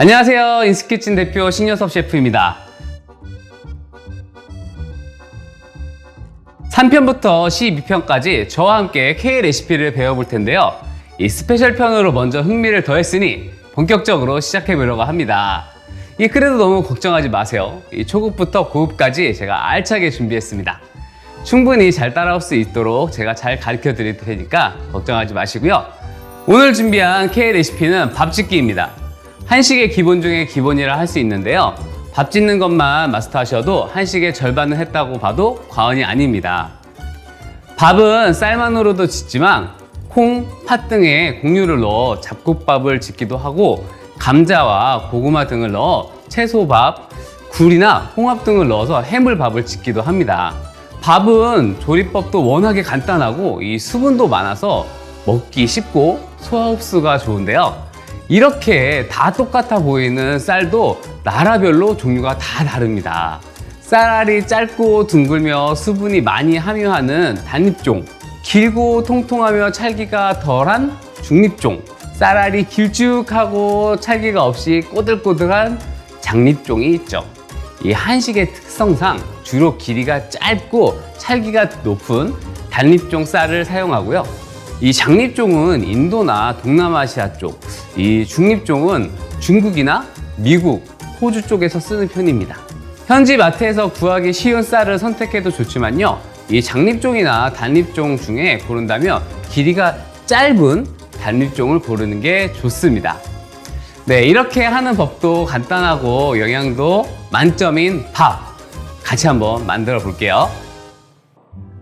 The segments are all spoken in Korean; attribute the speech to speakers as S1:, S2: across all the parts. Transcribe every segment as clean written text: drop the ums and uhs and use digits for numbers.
S1: 안녕하세요. 인스키친 대표 신여섭 셰프입니다. 3편부터 12편까지 저와 함께 K 레시피를 배워볼 텐데요. 이 스페셜 편으로 먼저 흥미를 더했으니 본격적으로 시작해 보려고 합니다. 그래도 너무 걱정하지 마세요. 초급부터 고급까지 제가 알차게 준비했습니다. 충분히 잘 따라올 수 있도록 제가 잘 가르쳐 드릴 테니까 걱정하지 마시고요. 오늘 준비한 K 레시피는 밥 짓기입니다. 한식의 기본 중에 기본이라 할 수 있는데요. 밥 짓는 것만 마스터하셔도 한식의 절반은 했다고 봐도 과언이 아닙니다. 밥은 쌀만으로도 짓지만 콩, 팥 등의 곡류를 넣어 잡곡밥을 짓기도 하고 감자와 고구마 등을 넣어 채소밥, 굴이나 홍합 등을 넣어서 해물밥을 짓기도 합니다. 밥은 조리법도 워낙에 간단하고 이 수분도 많아서 먹기 쉽고 소화 흡수가 좋은데요. 이렇게 다 똑같아 보이는 쌀도 나라별로 종류가 다 다릅니다. 쌀알이 짧고 둥글며 수분이 많이 함유하는 단잎종, 길고 통통하며 찰기가 덜한 중잎종, 쌀알이 길쭉하고 찰기가 없이 꼬들꼬들한 장잎종이 있죠. 이 한식의 특성상 주로 길이가 짧고 찰기가 높은 단잎종 쌀을 사용하고요. 이 장잎종은 인도나 동남아시아 쪽, 이 중잎종은 중국이나 미국, 호주 쪽에서 쓰는 편입니다. 현지 마트에서 구하기 쉬운 쌀을 선택해도 좋지만요. 이 장잎종이나 단잎종 중에 고른다면 길이가 짧은 단잎종을 고르는 게 좋습니다. 네, 이렇게 하는 법도 간단하고 영양도 만점인 밥 같이 한번 만들어 볼게요.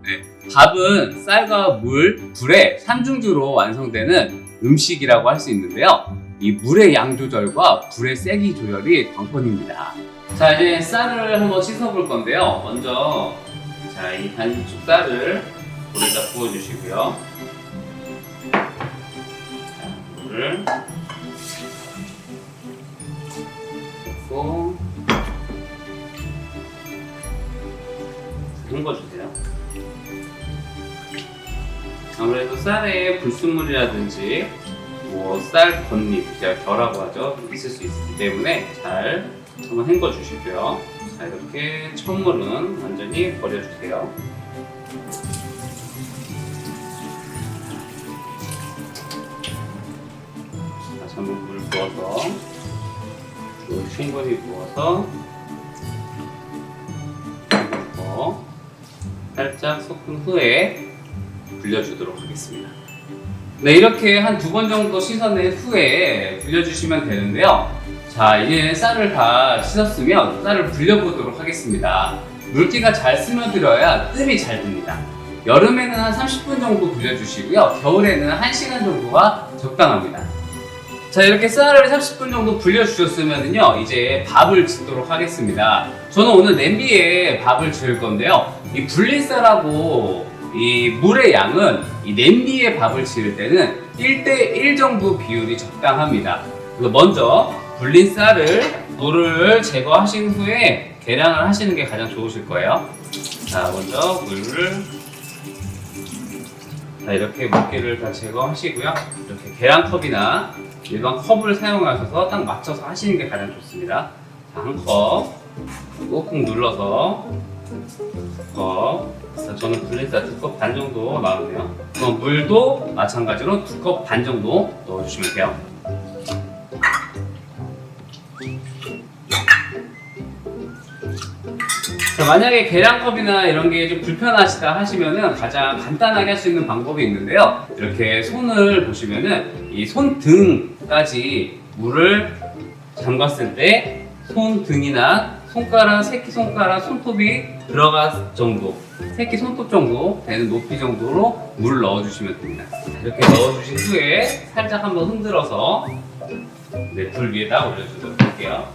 S1: 네, 밥은 쌀과 물, 불의 삼중주로 완성되는 음식이라고 할 수 있는데요. 이 물의 양 조절과 불의 세기 조절이 관건입니다. 자, 이제 쌀을 한번 씻어 볼 건데요. 먼저 이 단축 쌀을 물에다 부어 주시고요. 물을 넣고 헹궈주세요. 아무래도 쌀에 불순물이라든지 쌀 겉잎, 제가 결하고 하죠, 있을 수 있기 때문에 잘 한번 헹궈 주시고요. 자, 이렇게 천물은 완전히 버려주세요. 다시 한번 물 부어서 충분히 부어서 살짝 섞은 후에 불려주도록 하겠습니다. 네, 이렇게 한 2번 정도 씻어낸 후에 불려주시면 되는데요. 자, 이제 쌀을 다 씻었으면 쌀을 불려보도록 하겠습니다. 물기가 잘 스며들어야 뜸이 잘 듭니다. 여름에는 한 30분 정도 불려주시고요. 겨울에는 1시간 정도가 적당합니다. 자, 이렇게 쌀을 30분 정도 불려주셨으면요, 이제 밥을 짓도록 하겠습니다. 저는 오늘 냄비에 밥을 지을 건데요. 이 불린 쌀하고 이 물의 양은 이 냄비에 밥을 지을 때는 1대1 정도 비율이 적당합니다. 그래서 먼저 불린 쌀을 물을 제거하신 후에 계량을 하시는 게 가장 좋으실 거예요. 자, 먼저 물을 이렇게 물기를 다 제거하시고요. 이렇게 계량컵이나 일반 컵을 사용하셔서 딱 맞춰서 하시는 게 가장 좋습니다. 자, 한 컵 꾹꾹 눌러서 저는 불린쌀 2컵 반 정도 나왔네요. 그럼 물도 마찬가지로 2컵 반 정도 넣어주시면 돼요. 자, 만약에 계량컵이나 이런 게 좀 불편하시다 하시면은 가장 간단하게 할 수 있는 방법이 있는데요. 이렇게 손을 보시면은 이 손등까지 물을 잠갔을 때 손등이나 손가락, 새끼손가락, 손톱이 들어갈 정도, 새끼 손톱 정도 되는 높이 정도로 물을 넣어주시면 됩니다. 이렇게 넣어주신 후에 살짝 한번 흔들어서 불 위에다 올려주도록 할게요.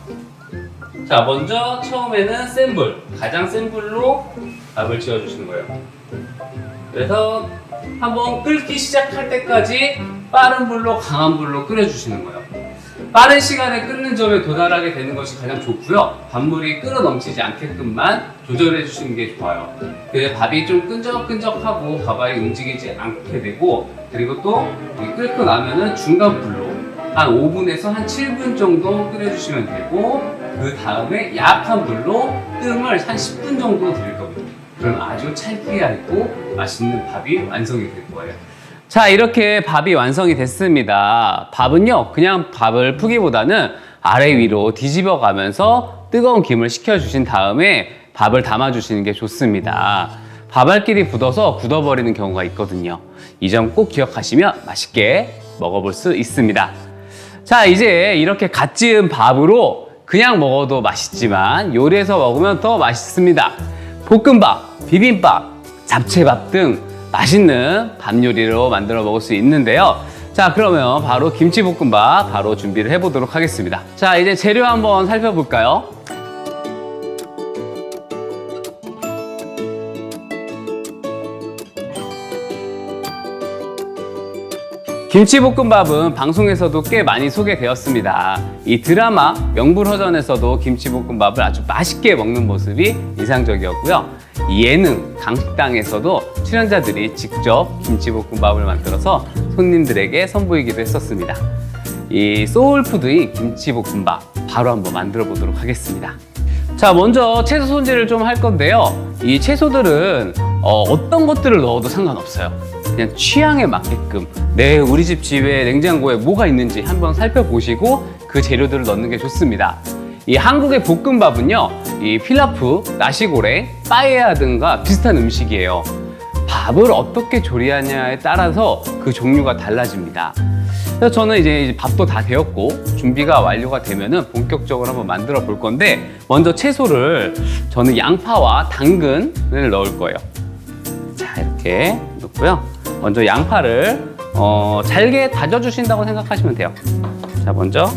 S1: 자, 먼저 처음에는 센 불, 가장 센 불로 밥을 지어주시는 거예요. 그래서 한번 끓기 시작할 때까지 빠른 불로, 강한 불로 끓여주시는 거예요. 빠른 시간에 끓는 점에 도달하게 되는 것이 가장 좋고요. 밥물이 끓어 넘치지 않게끔만 조절해 주시는 게 좋아요. 그래서 밥이 좀 끈적끈적하고 밥알이 움직이지 않게 되고, 그리고 또 끓고 나면은 중간 불로 한 5분에서 한 7분 정도 끓여주시면 되고, 그 다음에 약한 불로 뜸을 한 10분 정도 드릴 겁니다. 그럼 아주 찰기있고 맛있는 밥이 완성이 될 거예요. 자, 이렇게 밥이 완성이 됐습니다. 밥은요, 그냥 밥을 푸기보다는 아래 위로 뒤집어 가면서 뜨거운 김을 식혀주신 다음에 밥을 담아주시는 게 좋습니다. 밥알끼리 굳어서 굳어버리는 경우가 있거든요. 이 점 꼭 기억하시면 맛있게 먹어볼 수 있습니다. 자, 이제 이렇게 갓 지은 밥으로 그냥 먹어도 맛있지만 요리해서 먹으면 더 맛있습니다. 볶음밥, 비빔밥, 잡채밥 등 맛있는 밥 요리로 만들어 먹을 수 있는데요. 자, 그러면 바로 김치볶음밥 바로 준비를 해보도록 하겠습니다. 자, 이제 재료 한번 살펴볼까요? 김치볶음밥은 방송에서도 꽤 많이 소개되었습니다. 이 드라마 명불허전에서도 김치볶음밥을 아주 맛있게 먹는 모습이 인상적이었고요. 예능 강식당에서도 출연자들이 직접 김치볶음밥을 만들어서 손님들에게 선보이기도 했었습니다. 이 소울푸드인 김치볶음밥 바로 한번 만들어 보도록 하겠습니다. 자, 먼저 채소 손질을 좀 할 건데요. 이 채소들은 어떤 것들을 넣어도 상관없어요. 그냥 취향에 맞게끔 우리 집 집에 냉장고에 뭐가 있는지 한번 살펴보시고 그 재료들을 넣는 게 좋습니다. 이 한국의 볶음밥은요, 이 필라프, 나시고랭, 빠에야 등과 비슷한 음식이에요. 밥을 어떻게 조리하냐에 따라서 그 종류가 달라집니다. 그래서 저는 이제 밥도 다 되었고 준비가 완료가 되면은 본격적으로 한번 만들어 볼 건데, 먼저 채소를 저는 양파와 당근을 넣을 거예요. 자, 이렇게 넣고요. 먼저 양파를 잘게 다져주신다고 생각하시면 돼요. 자, 먼저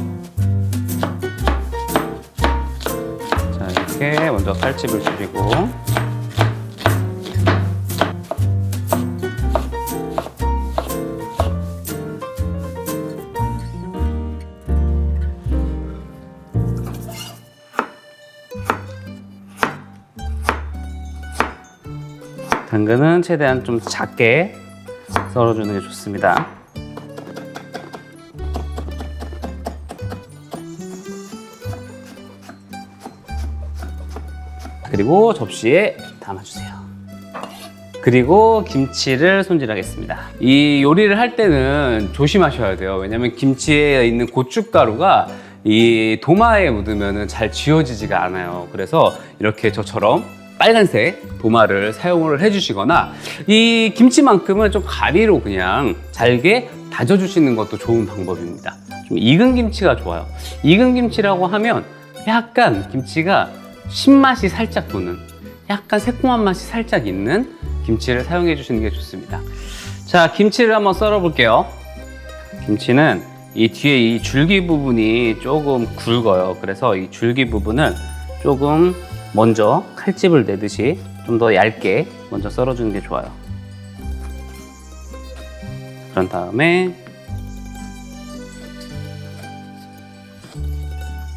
S1: 이렇게 먼저 칼집을 줄이고, 당근은 최대한 좀 작게 썰어주는 게 좋습니다. 그리고 접시에 담아주세요. 그리고 김치를 손질하겠습니다. 이 요리를 할 때는 조심하셔야 돼요. 왜냐면 김치에 있는 고춧가루가 이 도마에 묻으면 잘 지워지지가 않아요. 그래서 이렇게 저처럼 빨간색 도마를 사용을 해주시거나, 이 김치만큼은 좀 가위로 그냥 잘게 다져주시는 것도 좋은 방법입니다. 좀 익은 김치가 좋아요. 익은 김치라고 하면 약간 김치가 신맛이 살짝 도는, 약간 새콤한 맛이 살짝 있는 김치를 사용해 주시는 게 좋습니다. 자, 김치를 한번 썰어 볼게요. 김치는 이 뒤에 이 줄기 부분이 조금 굵어요. 그래서 이 줄기 부분을 조금 먼저 칼집을 내듯이 좀 더 얇게 먼저 썰어주는 게 좋아요. 그런 다음에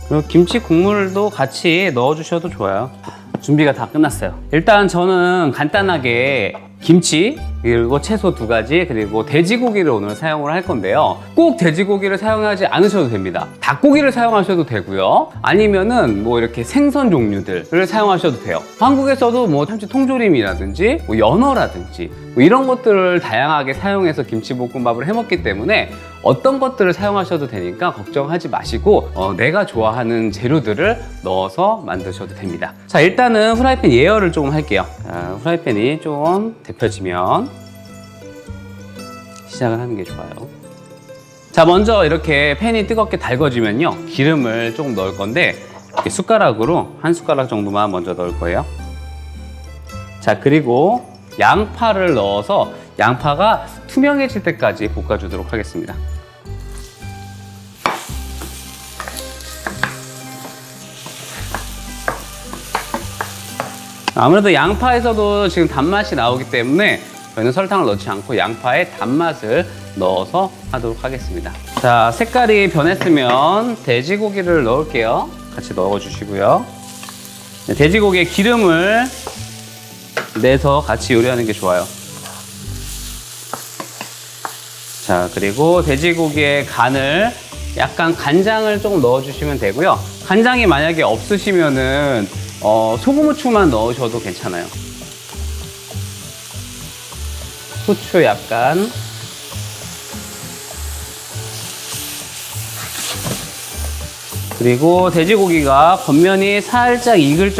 S1: 그리고 김치 국물도 같이 넣어주셔도 좋아요. 준비가 다 끝났어요. 일단 저는 간단하게 김치, 그리고 채소 2가지, 그리고 돼지고기를 오늘 사용을 할 건데요. 꼭 돼지고기를 사용하지 않으셔도 됩니다. 닭고기를 사용하셔도 되고요. 아니면은 뭐 이렇게 생선 종류들을 사용하셔도 돼요. 한국에서도 뭐 참치 통조림이라든지 뭐 연어라든지 뭐 이런 것들을 다양하게 사용해서 김치볶음밥을 해먹기 때문에 어떤 것들을 사용하셔도 되니까 걱정하지 마시고 내가 좋아하는 재료들을 넣어서 만드셔도 됩니다. 자, 일단은 후라이팬 예열을 조금 할게요. 자, 후라이팬이 좀 데펴지면 시작을 하는 게 좋아요. 자, 먼저 이렇게 팬이 뜨겁게 달궈지면요, 기름을 조금 넣을 건데 이렇게 숟가락으로 한 숟가락 정도만 먼저 넣을 거예요. 자, 그리고 양파를 넣어서 양파가 투명해질 때까지 볶아주도록 하겠습니다. 아무래도 양파에서도 지금 단맛이 나오기 때문에 저희는 설탕을 넣지 않고 양파에 단맛을 넣어서 하도록 하겠습니다. 자, 색깔이 변했으면 돼지고기를 넣을게요. 같이 넣어주시고요. 돼지고기에 기름을 내서 같이 요리하는 게 좋아요. 자, 그리고 돼지고기의 간을 약간 간장을 조금 넣어주시면 되고요. 간장이 만약에 없으시면은 소금, 후추만 넣으셔도 괜찮아요. 후추 약간. 그리고 돼지고기가 겉면이 살짝 익을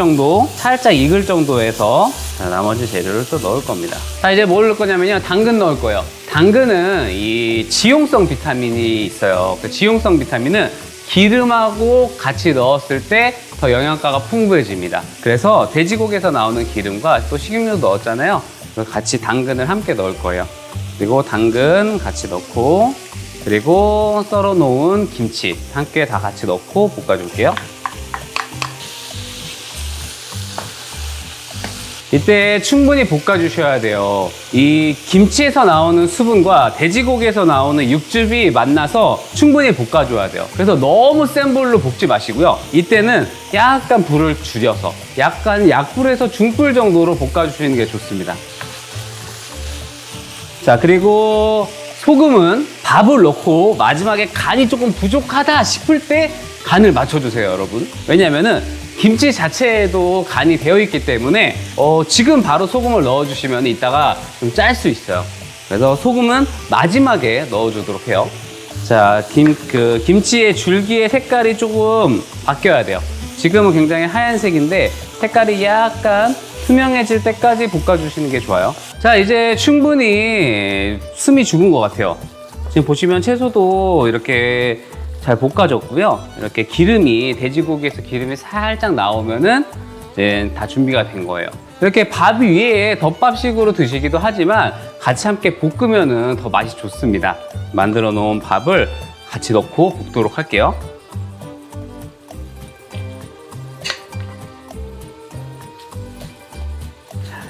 S1: 정도에서 자, 나머지 재료를 또 넣을 겁니다. 자, 이제 뭘 넣을 거냐면요. 당근 넣을 거예요. 당근은 이 지용성 비타민이 있어요. 그 지용성 비타민은 기름하고 같이 넣었을 때 더 영양가가 풍부해집니다. 그래서 돼지고기에서 나오는 기름과 또 식용유도 넣었잖아요. 그래서 같이 당근을 함께 넣을 거예요. 그리고 당근 같이 넣고, 그리고 썰어 놓은 김치 함께 다 같이 넣고 볶아줄게요. 이때 충분히 볶아주셔야 돼요. 이 김치에서 나오는 수분과 돼지고기에서 나오는 육즙이 만나서 충분히 볶아줘야 돼요. 그래서 너무 센 불로 볶지 마시고요. 이때는 약간 불을 줄여서 약간 약불에서 중불 정도로 볶아주시는 게 좋습니다. 자, 그리고 소금은 밥을 넣고 마지막에 간이 조금 부족하다 싶을 때 간을 맞춰주세요, 여러분. 왜냐면은 김치 자체에도 간이 되어 있기 때문에 지금 바로 소금을 넣어주시면 이따가 좀 짤 수 있어요. 그래서 소금은 마지막에 넣어주도록 해요. 자, 김치의 줄기의 색깔이 조금 바뀌어야 돼요. 지금은 굉장히 하얀색인데 색깔이 약간 투명해질 때까지 볶아주시는 게 좋아요. 자, 이제 충분히 숨이 죽은 것 같아요. 지금 보시면 채소도 이렇게 잘 볶아졌고요. 이렇게 돼지고기에서 기름이 살짝 나오면은 이제 다 준비가 된 거예요. 이렇게 밥 위에 덮밥식으로 드시기도 하지만 같이 함께 볶으면은 더 맛이 좋습니다. 만들어 놓은 밥을 같이 넣고 볶도록 할게요.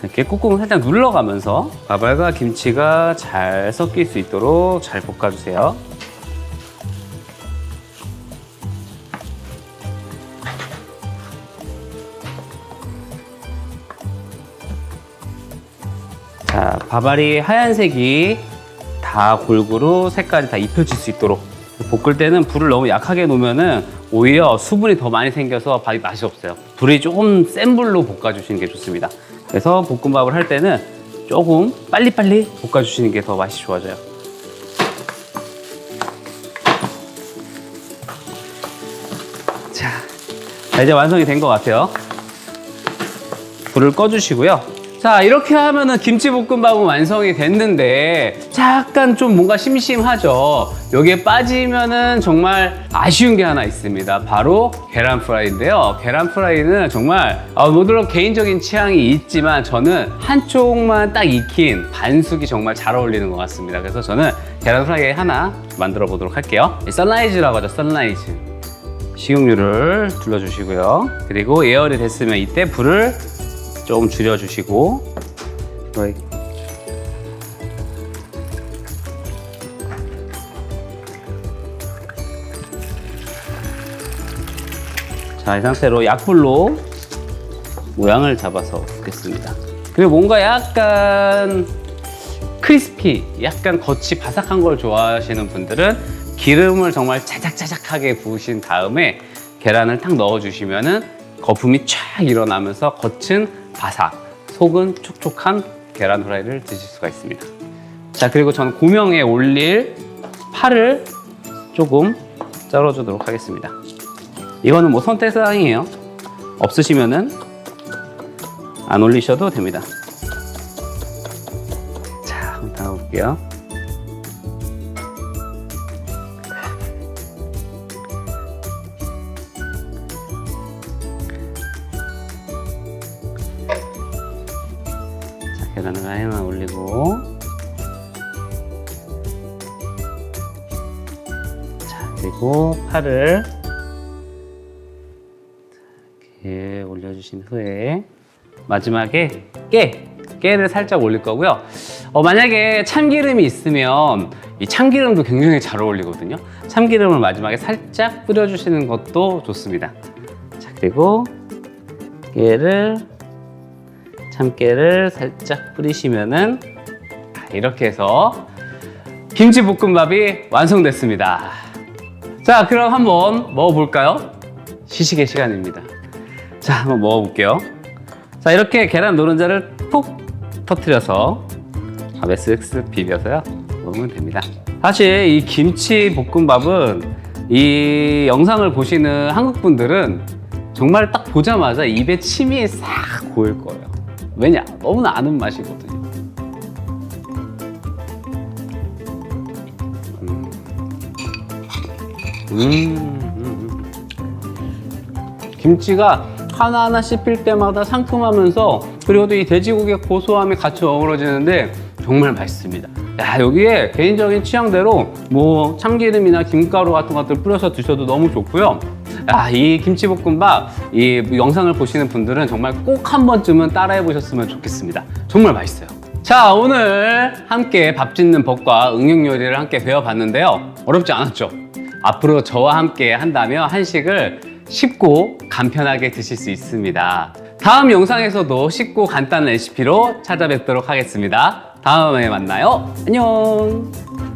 S1: 이렇게 꾹꾹 살짝 눌러가면서 밥알과 김치가 잘 섞일 수 있도록 잘 볶아주세요. 자, 밥알이 하얀색이 다 골고루 색깔이 다 입혀질 수 있도록 볶을 때는 불을 너무 약하게 놓으면은 오히려 수분이 더 많이 생겨서 밥이 맛이 없어요. 불이 조금 센 불로 볶아주시는 게 좋습니다. 그래서 볶음밥을 할 때는 조금 빨리빨리 볶아주시는 게 더 맛이 좋아져요. 자, 이제 완성이 된 것 같아요. 불을 꺼주시고요. 자, 이렇게 하면은 김치볶음밥은 완성이 됐는데 약간 좀 뭔가 심심하죠. 여기에 빠지면은 정말 아쉬운 게 하나 있습니다. 바로 계란 프라이인데요. 계란 프라이는 정말 물론 개인적인 취향이 있지만 저는 한쪽만 딱 익힌 반숙이 정말 잘 어울리는 것 같습니다. 그래서 저는 계란 프라이 하나 만들어 보도록 할게요. 선라이즈라고 하죠. 선라이즈. 식용유를 둘러주시고요. 그리고 예열이 됐으면 이때 불을 조금 줄여주시고, 자, 이 상태로 약불로 모양을 잡아서 붓겠습니다. 그리고 뭔가 약간 크리스피, 약간 겉이 바삭한 걸 좋아하시는 분들은 기름을 정말 자작자작하게 부으신 다음에 계란을 탁 넣어주시면은 거품이 쫙 일어나면서 겉은 바삭, 속은 촉촉한 계란 후라이를 드실 수가 있습니다. 자, 그리고 저는 고명에 올릴 파를 조금 썰어주도록 하겠습니다. 이거는 뭐 선택사항이에요. 없으시면은 안 올리셔도 됩니다. 자, 한번 담아볼게요. 계란을 하나만 올리고, 자, 그리고 파를 이렇게 올려주신 후에 마지막에 깨를 살짝 올릴 거고요. 만약에 참기름이 있으면 이 참기름도 굉장히 잘 어울리거든요. 참기름을 마지막에 살짝 뿌려주시는 것도 좋습니다. 자, 그리고 참깨를 살짝 뿌리시면은 이렇게 해서 김치볶음밥이 완성됐습니다. 자, 그럼 한번 먹어볼까요? 시식의 시간입니다. 자, 한번 먹어볼게요. 자, 이렇게 계란 노른자를 푹 터트려서 밥에 쓱쓱 비벼서요 먹으면 됩니다. 사실 이 김치 볶음밥은 이 영상을 보시는 한국 분들은 정말 딱 보자마자 입에 침이 싹 고일 거예요. 왜냐? 너무나 아는 맛이거든요. 김치가 하나하나 씹힐 때마다 상큼하면서 그리고 또 이 돼지고기의 고소함이 같이 어우러지는데 정말 맛있습니다. 야, 여기에 개인적인 취향대로 뭐 참기름이나 김가루 같은 것들 뿌려서 드셔도 너무 좋고요. 야, 이 김치볶음밥 이 영상을 보시는 분들은 정말 꼭 한 번쯤은 따라해 보셨으면 좋겠습니다. 정말 맛있어요. 자, 오늘 함께 밥 짓는 법과 응용 요리를 함께 배워봤는데요. 어렵지 않았죠? 앞으로 저와 함께 한다면 한식을 쉽고 간편하게 드실 수 있습니다. 다음 영상에서도 쉽고 간단한 레시피로 찾아뵙도록 하겠습니다. 다음에 만나요. 안녕.